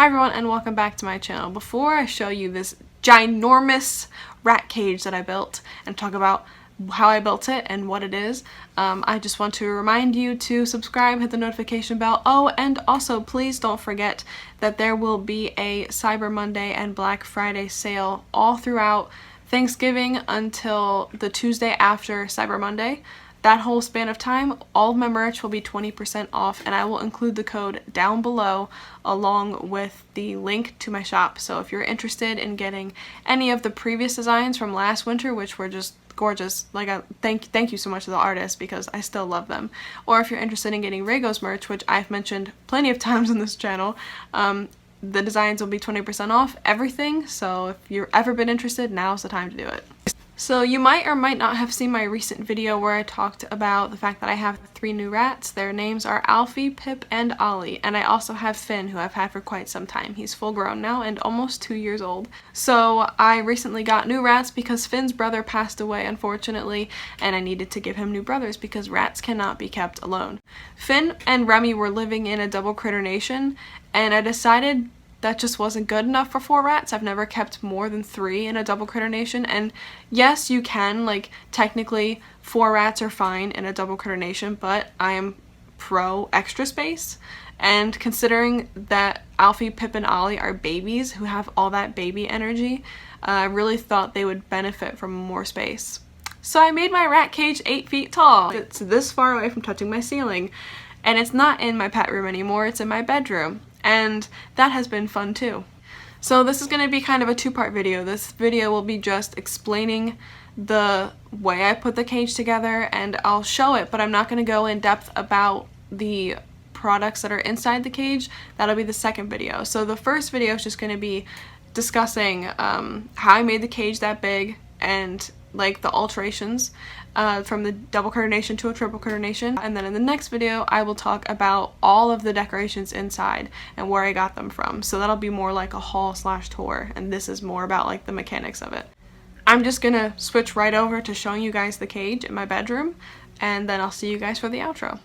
Hi everyone and welcome back to my channel. Before I show you this ginormous rat cage that I built and talk about how I built it and what it is, I just want to remind you to subscribe, hit the notification bell. Oh, and also please don't forget that there will be a Cyber Monday and Black Friday sale all throughout Thanksgiving until the Tuesday after Cyber Monday. That whole span of time, all of my merch will be 20% off, and I will include the code down below along with the link to my shop. So if you're interested in getting any of the previous designs from last winter, which were just gorgeous, like thank you so much to the artists because I still love them, or if you're interested in getting Rego's merch, which I've mentioned plenty of times on this channel, the designs will be 20% off everything. So if you've ever been interested, now's the time to do it. So you might or might not have seen my recent video where I talked about the fact that I have 3 new rats. Their names are Alfie, Pip, and Ollie. And I also have Finn, who I've had for quite some time. He's full grown now and almost 2 years old. So I recently got new rats because Finn's brother passed away, unfortunately, and I needed to give him new brothers because rats cannot be kept alone. Finn and Remy were living in a double critter nation, and I decided that just wasn't good enough for 4 rats. I've never kept more than 3 in a double critter nation, and yes, you can, like, technically 4 rats are fine in a double critter nation, but I am pro extra space, and considering that Alfie, Pip, and Ollie are babies who have all that baby energy, I really thought they would benefit from more space. So I made my rat cage 8 feet tall. It's this far away from touching my ceiling, and it's not in my pet room anymore, it's in my bedroom. And that has been fun too. So this is going to be kind of a 2-part video. This video will be just explaining the way I put the cage together, and I'll show it, but I'm not going to go in depth about the products that are inside the cage. That'll be the second video. So the first video is just going to be discussing how I made the cage that big and like the alterations from the double critter nation to a triple critter nation, and then in the next video I will talk about all of the decorations inside and where I got them from. So that'll be more like a haul / tour, and this is more about like the mechanics of it. I'm just gonna switch right over to showing you guys the cage in my bedroom, and then I'll see you guys for the outro.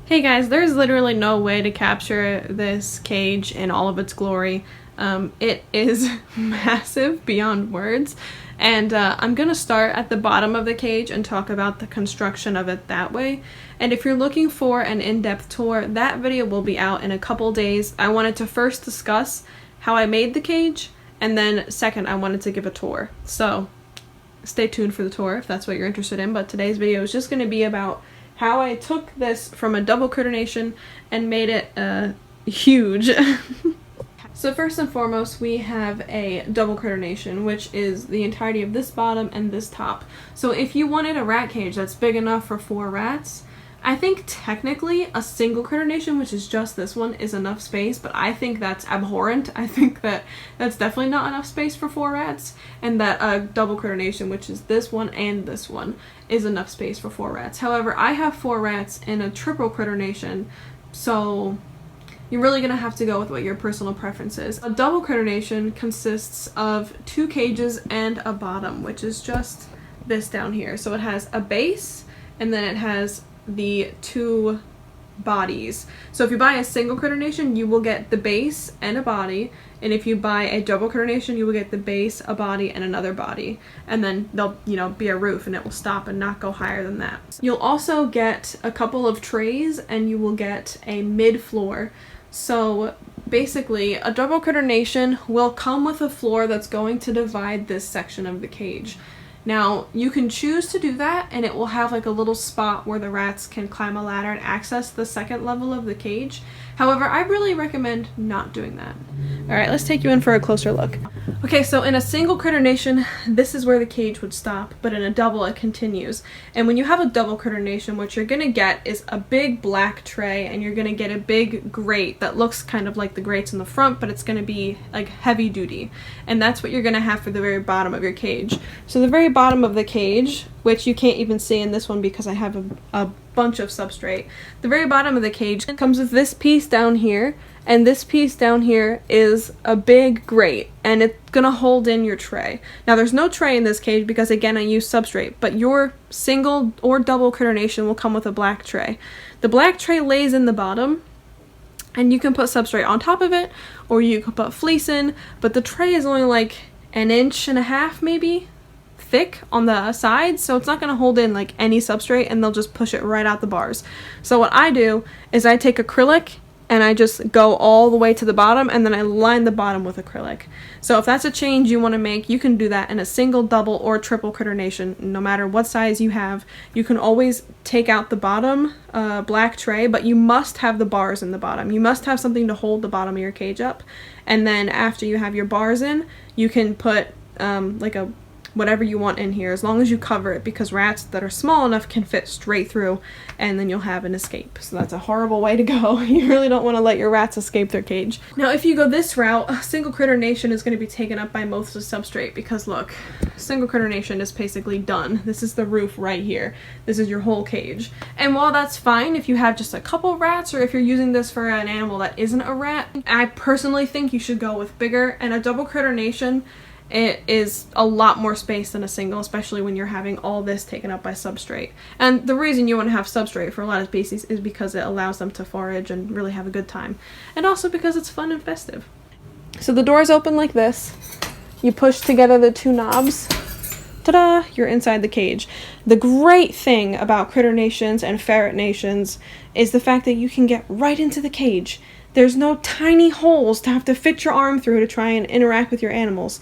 Hey guys, there's literally no way to capture this cage in all of its glory. It is massive beyond words. And I'm gonna start at the bottom of the cage and talk about the construction of it that way. And if you're looking for an in-depth tour, that video will be out in a couple days. I wanted to first discuss how I made the cage, and then second, I wanted to give a tour. So stay tuned for the tour if that's what you're interested in, but today's video is just gonna be about how I took this from a double critter nation and made it huge. So first and foremost, we have a double critter nation, which is the entirety of this bottom and this top. So if you wanted a rat cage that's big enough for 4 rats, I think technically a single critter nation, which is just this one, is enough space, but I think that's abhorrent. I think that that's definitely not enough space for 4 rats, and that a double critter nation, which is this one and this one, is enough space for 4 rats. However, I have 4 rats in a triple critter nation, so you're really going to have to go with what your personal preference is. A double critter nation consists of 2 cages and a bottom, which is just this down here. So it has a base, and then it has the 2 bodies. So if you buy a single critter nation, you will get the base and a body, and if you buy a double critter nation, you will get the base, a body, and another body. And then there'll, be a roof, and it will stop and not go higher than that. You'll also get a couple of trays, and you will get a mid-floor. So basically, a double critter nation will come with a floor that's going to divide this section of the cage. Now, you can choose to do that, and it will have like a little spot where the rats can climb a ladder and access the second level of the cage. However, I really recommend not doing that. Alright, let's take you in for a closer look. Okay, so in a single critter nation, this is where the cage would stop, but in a double it continues. And when you have a double critter nation, what you're gonna get is a big black tray, and you're gonna get a big grate that looks kind of like the grates in the front, but it's gonna be like heavy duty. And that's what you're gonna have for the very bottom of your cage. So the very bottom of the cage, which you can't even see in this one because I have a bunch of substrate. The very bottom of the cage comes with this piece down here, and this piece down here is a big grate, and it's gonna hold in your tray. Now there's no tray in this cage because again I use substrate, but your single or double critter nation will come with a black tray. The black tray lays in the bottom, And you can put substrate on top of it, or you can put fleece in, but the tray is only like 1.5 inches maybe thick on the sides, so it's not going to hold in like any substrate, and they'll just push it right out the bars. So what I do is I take acrylic and I just go all the way to the bottom, and then I line the bottom with acrylic. So if that's a change you want to make, you can do that in a single, double, or triple critter nation. No matter what size you have, you can always take out the bottom black tray, but you must have the bars in the bottom. You must have something to hold the bottom of your cage up. And then after you have your bars in, you can put like a whatever you want in here, as long as you cover it, because rats that are small enough can fit straight through, and then you'll have an escape. So that's a horrible way to go. You really don't want to let your rats escape their cage. Now if you go this route, single critter nation is going to be taken up by most of the substrate, because look, single critter nation is basically done. This is the roof right here. This is your whole cage. And while that's fine if you have just a couple rats, or if you're using this for an animal that isn't a rat, I personally think you should go with bigger. And a double critter nation, it is a lot more space than a single, especially when you're having all this taken up by substrate. And the reason you want to have substrate for a lot of species is because it allows them to forage and really have a good time. And also because it's fun and festive. So the doors open like this. You push together the two knobs. Ta-da! You're inside the cage. The great thing about critter nations and ferret nations is the fact that you can get right into the cage. There's no tiny holes to have to fit your arm through to try and interact with your animals.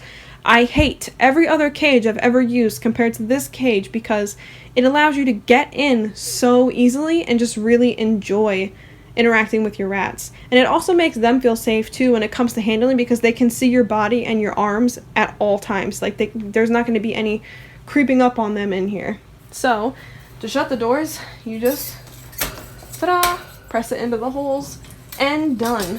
I hate every other cage I've ever used compared to this cage, because it allows you to get in so easily and just really enjoy interacting with your rats. And it also makes them feel safe too when it comes to handling, because they can see your body and your arms at all times. Like there's not going to be any creeping up on them in here. So to shut the doors, you just ta-da, press it into the holes, and done.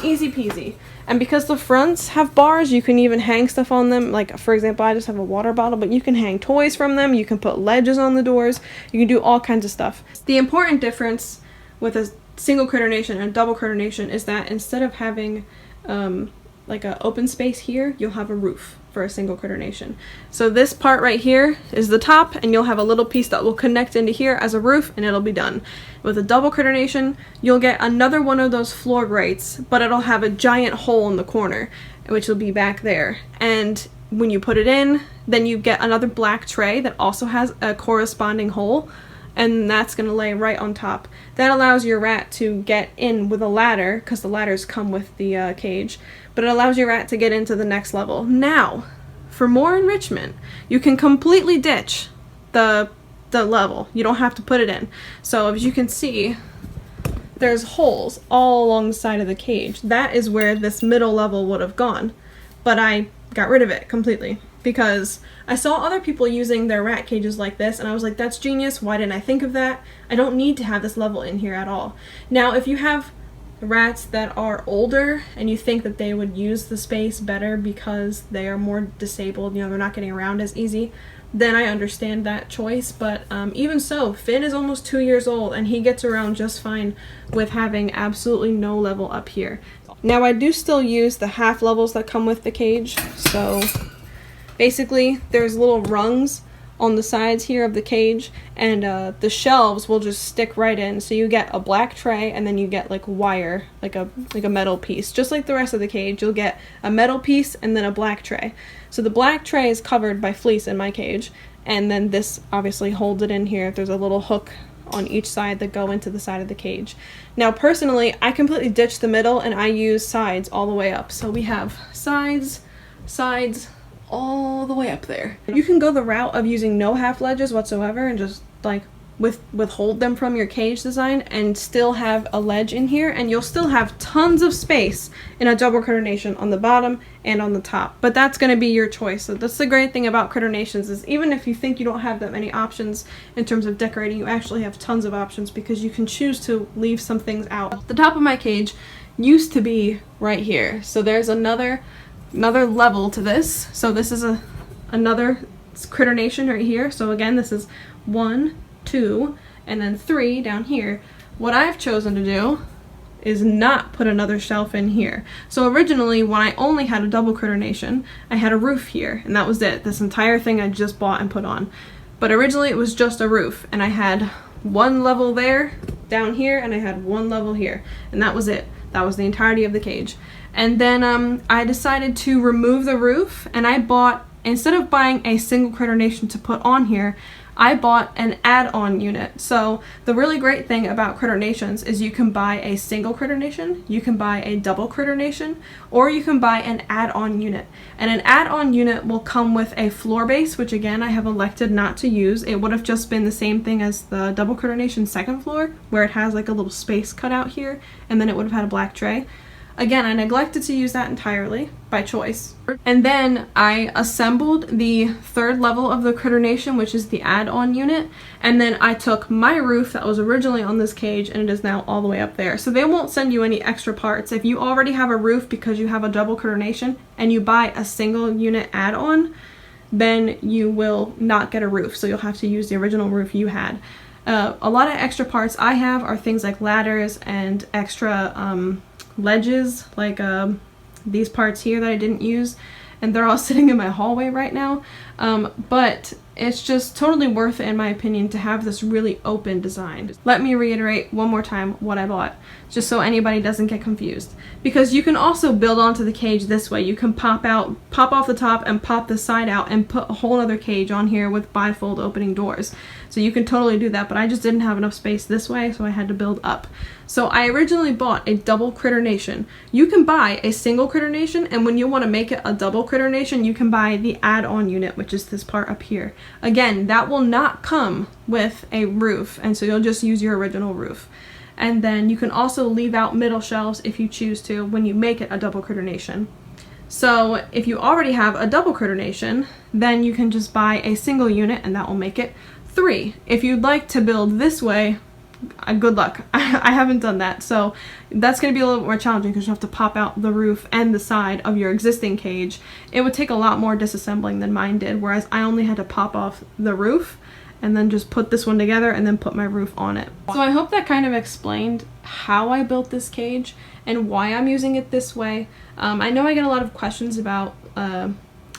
Easy peasy. And because the fronts have bars, you can even hang stuff on them. Like, for example, I just have a water bottle, but you can hang toys from them. You can put ledges on the doors. You can do all kinds of stuff. The important difference with a single critter nation and a double critter nation is that instead of having like an open space here, you'll have a roof for a single critter nation. So this part right here is the top, and you'll have a little piece that will connect into here as a roof, and it'll be done. With a double critter nation, you'll get another one of those floor grates, but it'll have a giant hole in the corner, which will be back there. And when you put it in, then you get another black tray that also has a corresponding hole, and that's going to lay right on top. That allows your rat to get in with a ladder, because the ladders come with the cage, but it allows your rat to get into the next level. Now, for more enrichment, you can completely ditch the level. You don't have to put it in. So as you can see, there's holes all along the side of the cage. That is where this middle level would have gone, but I got rid of it completely, because I saw other people using their rat cages like this, and I was like, that's genius, why didn't I think of that? I don't need to have this level in here at all. Now, if you have rats that are older and you think that they would use the space better because they are more disabled, you know, they're not getting around as easy, then I understand that choice. But even so, Finn is almost 2 years old, and he gets around just fine with having absolutely no level up here. Now, I do still use the half levels that come with the cage, so basically, there's little rungs on the sides here of the cage, and the shelves will just stick right in. So you get a black tray, and then you get like wire, like a metal piece. Just like the rest of the cage, you'll get a metal piece and then a black tray. So the black tray is covered by fleece in my cage, and then this obviously holds it in here. There's a little hook on each side that go into the side of the cage. Now, personally, I completely ditch the middle, and I use sides all the way up. So we have sides, all the way up there. You can go the route of using no half ledges whatsoever and just like withhold them from your cage design and still have a ledge in here, and you'll still have tons of space in a double critter nation on the bottom and on the top. But that's going to be your choice. So that's the great thing about critter nations, is even if you think you don't have that many options in terms of decorating, you actually have tons of options, because you can choose to leave some things out. The top of my cage used to be right here, so there's another level to this. So this is another critter nation right here. So again, this is 1, 2, and then 3 down here. What I've chosen to do is not put another shelf in here. So originally, when I only had a double critter nation, I had a roof here, and that was it. This entire thing I just bought and put on. But originally it was just a roof, and I had one level there, down here, and I had one level here, and that was it. That was the entirety of the cage. And then I decided to remove the roof, and I bought, instead of buying a single critter nation to put on here, I bought an add-on unit. So the really great thing about critter nations is you can buy a single critter nation, you can buy a double critter nation, or you can buy an add-on unit. And an add-on unit will come with a floor base, which again I have elected not to use. It would have just been the same thing as the double critter nation second floor, where it has like a little space cut out here, and then it would have had a black tray. Again, I neglected to use that entirely by choice. And then I assembled the third level of the critter nation, which is the add-on unit, and then I took my roof that was originally on this cage and it is now all the way up there. So they won't send you any extra parts. If you already have a roof because you have a double critter nation and you buy a single unit add-on, then you will not get a roof. So you'll have to use the original roof you had. A lot of extra parts I have are things like ladders and extra ledges, like these parts here that I didn't use, and they're all sitting in my hallway right now. But it's just totally worth it, in my opinion, to have this really open design. Let me reiterate one more time what I bought, just so anybody doesn't get confused. Because you can also build onto the cage this way. You can pop off the top and pop the side out and put a whole other cage on here with bifold opening doors. So you can totally do that, but I just didn't have enough space this way, so I had to build up. So I originally bought a double critter nation. You can buy a single critter nation, and when you want to make it a double critter nation, you can buy the add-on unit, which is this part up here. Again, that will not come with a roof, and so you'll just use your original roof. And then you can also leave out middle shelves if you choose to when you make it a double critter nation. So if you already have a double critter nation, then you can just buy a single unit and that will make it 3. If you'd like to build this way, good luck. I haven't done that, so that's going to be a little bit more challenging because you have to pop out the roof and the side of your existing cage. It would take a lot more disassembling than mine did, whereas I only had to pop off the roof and then just put this one together and then put my roof on it. So I hope that kind of explained how I built this cage and why I'm using it this way. I know I get a lot of questions about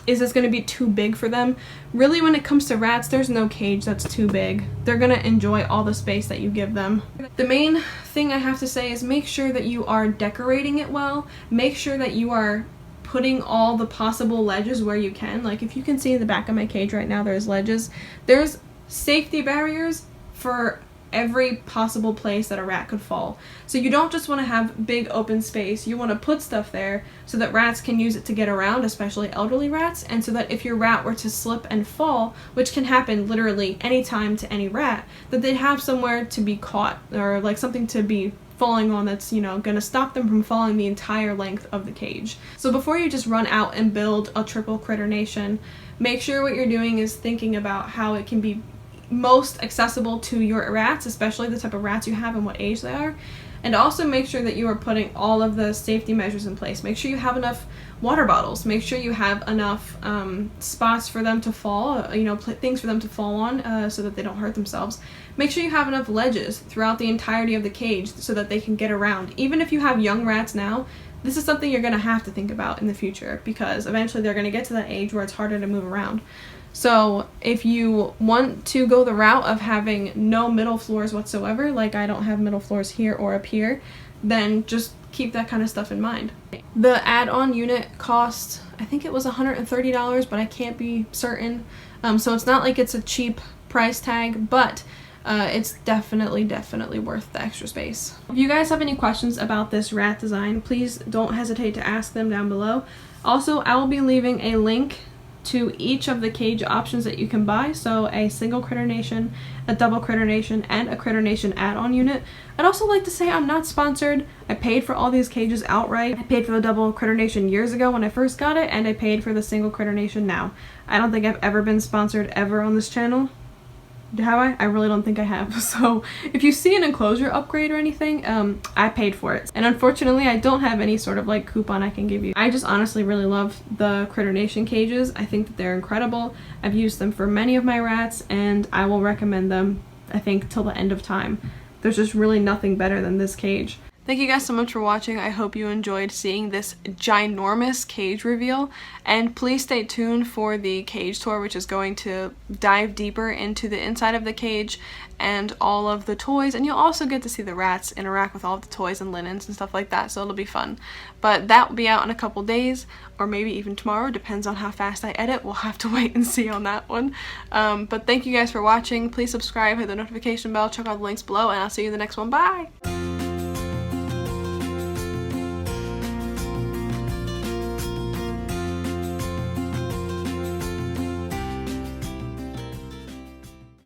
is this going to be too big for them? Really, when it comes to rats, there's no cage that's too big. They're going to enjoy all the space that you give them. The main thing I have to say is make sure that you are decorating it well. Make sure that you are putting all the possible ledges where you can. Like if you can see in the back of my cage right now, there's ledges. There's safety barriers for every possible place that a rat could fall. So you don't just want to have big open space, you want to put stuff there so that rats can use it to get around, especially elderly rats, and so that if your rat were to slip and fall, which can happen literally anytime to any rat, that they'd have somewhere to be caught, or like something to be falling on that's, you know, gonna stop them from falling the entire length of the cage. So before you just run out and build a triple critter nation, make sure what you're doing is thinking about how it can be most accessible to your rats, especially the type of rats you have and what age they are. And also make sure that you are putting all of the safety measures in place. Make sure you have enough water bottles. Make sure you have enough spots for them to fall, you know, things for them to fall on so that they don't hurt themselves. Make sure you have enough ledges throughout the entirety of the cage so that they can get around. Even if you have young rats now, this is something you're going to have to think about in the future because eventually they're going to get to that age where it's harder to move around. So if you want to go the route of having no middle floors whatsoever, like I don't have middle floors here or up here, then just keep that kind of stuff in mind. The add-on unit cost, I think it was $130, but I can't be certain. So it's not like it's a cheap price tag, but it's definitely worth the extra space. If you guys have any questions about this rat design, please don't hesitate to ask them down below. Also, I will be leaving a link to each of the cage options that you can buy, so a single critter nation, a double critter nation, and a critter nation add-on unit. I'd also like to say I'm not sponsored. I paid for all these cages outright. I paid for the double critter nation years ago when I first got it, and I paid for the single critter nation now. I don't think I've ever been sponsored ever on this channel. Have I? I really don't think I have. So if you see an enclosure upgrade or anything, I paid for it. And unfortunately, I don't have any sort of like coupon I can give you. I just honestly really love the Critter Nation cages. I think that they're incredible. I've used them for many of my rats and I will recommend them, I think, till the end of time. There's just really nothing better than this cage. thank you guys so much for watching. I hope you enjoyed seeing this ginormous cage reveal, and please stay tuned for the cage tour, which is going to dive deeper into the inside of the cage and all of the toys, and you'll also get to see the rats interact with all of the toys and linens and stuff like that, so it'll be fun. But that will be out in a couple days, or maybe even tomorrow, depends on how fast I edit. We'll have to wait and see on that one. But thank you guys for watching. Please subscribe, hit the notification bell, check out the links below, and I'll see you in the next one. Bye!